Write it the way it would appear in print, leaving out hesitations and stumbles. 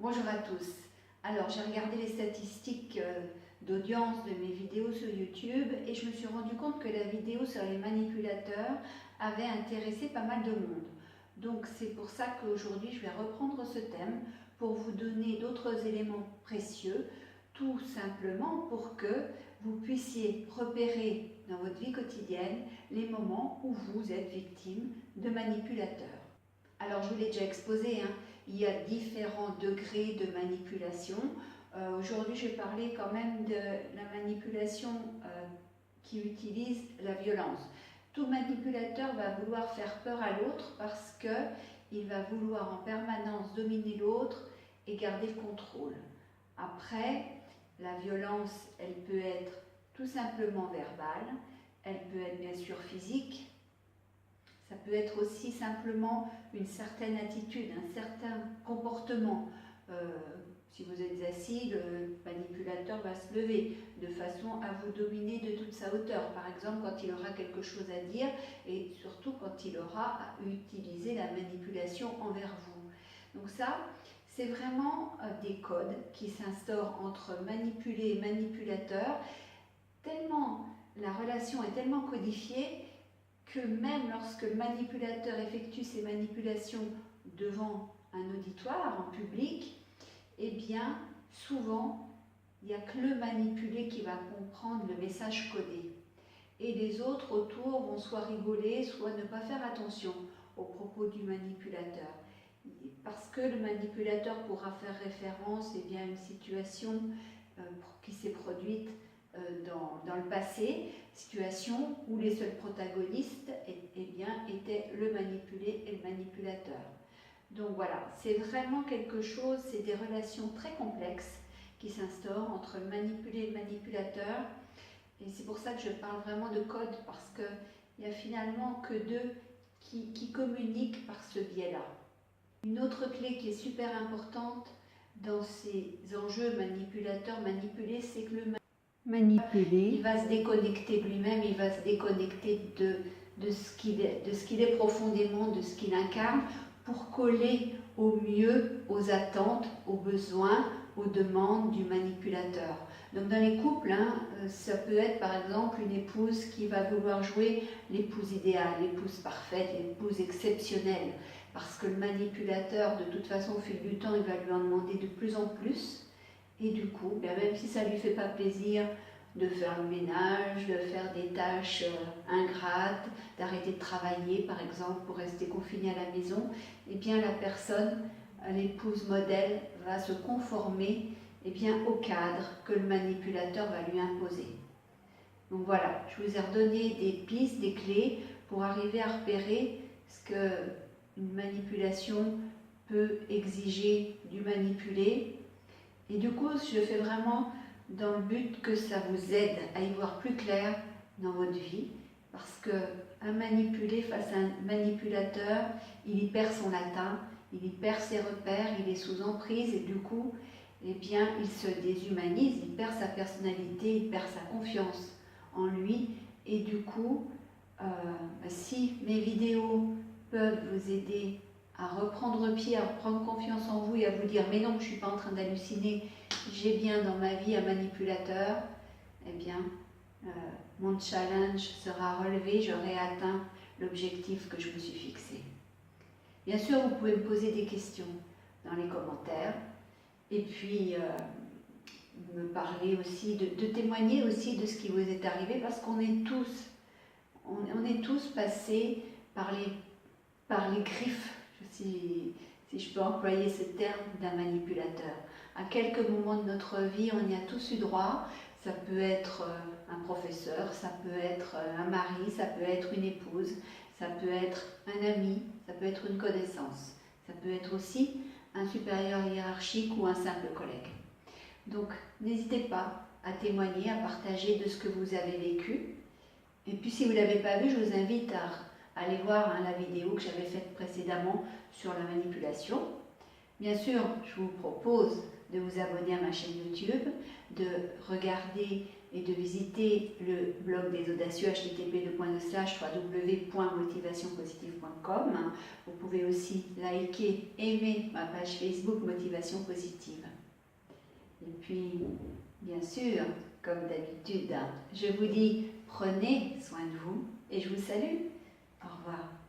Bonjour à tous. Alors, j'ai regardé les statistiques d'audience de mes vidéos sur YouTube et je me suis rendu compte que la vidéo sur les manipulateurs avait intéressé pas mal de monde. Donc, c'est pour ça qu'aujourd'hui, je vais reprendre ce thème pour vous donner d'autres éléments précieux, tout simplement pour que vous puissiez repérer dans votre vie quotidienne les moments où vous êtes victime de manipulateurs. Alors, je vous l'ai déjà exposé, il y a différents degrés de manipulation. Aujourd'hui, je vais parler quand même de la manipulation qui utilise la violence. Tout manipulateur va vouloir faire peur à l'autre parce qu'il va vouloir en permanence dominer l'autre et garder le contrôle. Après, la violence, elle peut être tout simplement verbale, elle peut être bien sûr physique. Ça peut être aussi simplement une certaine attitude, un certain comportement. Si vous êtes assis, le manipulateur va se lever de façon à vous dominer de toute sa hauteur. Par exemple, quand il aura quelque chose à dire et surtout quand il aura à utiliser la manipulation envers vous. Donc ça, c'est vraiment des codes qui s'instaurent entre manipulé et manipulateur. Tellement la relation est tellement codifiée que même lorsque le manipulateur effectue ses manipulations devant un auditoire, en public, eh bien, souvent, il n'y a que le manipulé qui va comprendre le message codé. Et les autres autour vont soit rigoler, soit ne pas faire attention aux propos du manipulateur. Parce que le manipulateur pourra faire référence à une situation qui s'est produite dans le passé, situation où les seuls protagonistes étaient le manipulé et le manipulateur. Donc voilà, c'est vraiment quelque chose, c'est des relations très complexes qui s'instaurent entre le manipulé et le manipulateur. Et c'est pour ça que je parle vraiment de code, parce qu'il n'y a finalement que deux qui communiquent par ce biais-là. Une autre clé qui est super importante dans ces enjeux manipulateurs-manipulés, c'est que le manipulé, il va se déconnecter de lui-même, il va se déconnecter de ce qu'il est profondément, de ce qu'il incarne, pour coller au mieux aux attentes, aux besoins, aux demandes du manipulateur. Donc dans les couples, ça peut être par exemple une épouse qui va vouloir jouer l'épouse idéale, l'épouse parfaite, l'épouse exceptionnelle, parce que le manipulateur, de toute façon, au fil du temps, il va lui en demander de plus en plus. Et du coup, même si ça ne lui fait pas plaisir de faire le ménage, de faire des tâches ingrates, d'arrêter de travailler par exemple pour rester confiné à la maison, eh bien la personne, l'épouse modèle, va se conformer au cadre que le manipulateur va lui imposer. Donc voilà, je vous ai redonné des pistes, des clés pour arriver à repérer ce qu'une manipulation peut exiger du manipulé. Et du coup, je fais vraiment dans le but que ça vous aide à y voir plus clair dans votre vie, parce qu'un manipulé face à un manipulateur, il y perd son latin, il y perd ses repères, il est sous emprise et du coup, il se déshumanise, il perd sa personnalité, il perd sa confiance en lui et du coup, si mes vidéos peuvent vous aider à reprendre pied, à reprendre confiance en vous et à vous dire mais non, je ne suis pas en train d'halluciner, j'ai bien dans ma vie un manipulateur, mon challenge sera relevé, j'aurai atteint l'objectif que je me suis fixé. Bien sûr, vous pouvez me poser des questions dans les commentaires et puis me parler aussi, de témoigner aussi de ce qui vous est arrivé parce qu'on est tous passés par les griffes, si je peux employer ce terme, d'un manipulateur. À quelques moments de notre vie, on y a tous eu droit. Ça peut être un professeur, ça peut être un mari, ça peut être une épouse, ça peut être un ami, ça peut être une connaissance. Ça peut être aussi un supérieur hiérarchique ou un simple collègue. Donc, n'hésitez pas à témoigner, à partager de ce que vous avez vécu. Et puis, si vous ne l'avez pas vu, je vous invite à aller voir la vidéo que j'avais faite précédemment sur la manipulation. Bien sûr, je vous propose de vous abonner à ma chaîne YouTube, de regarder et de visiter le blog des audacieux http://www.motivationpositive.com. Vous pouvez aussi liker, aimer ma page Facebook Motivation Positive. Et puis, bien sûr, comme d'habitude, je vous dis prenez soin de vous et je vous salue. Au revoir.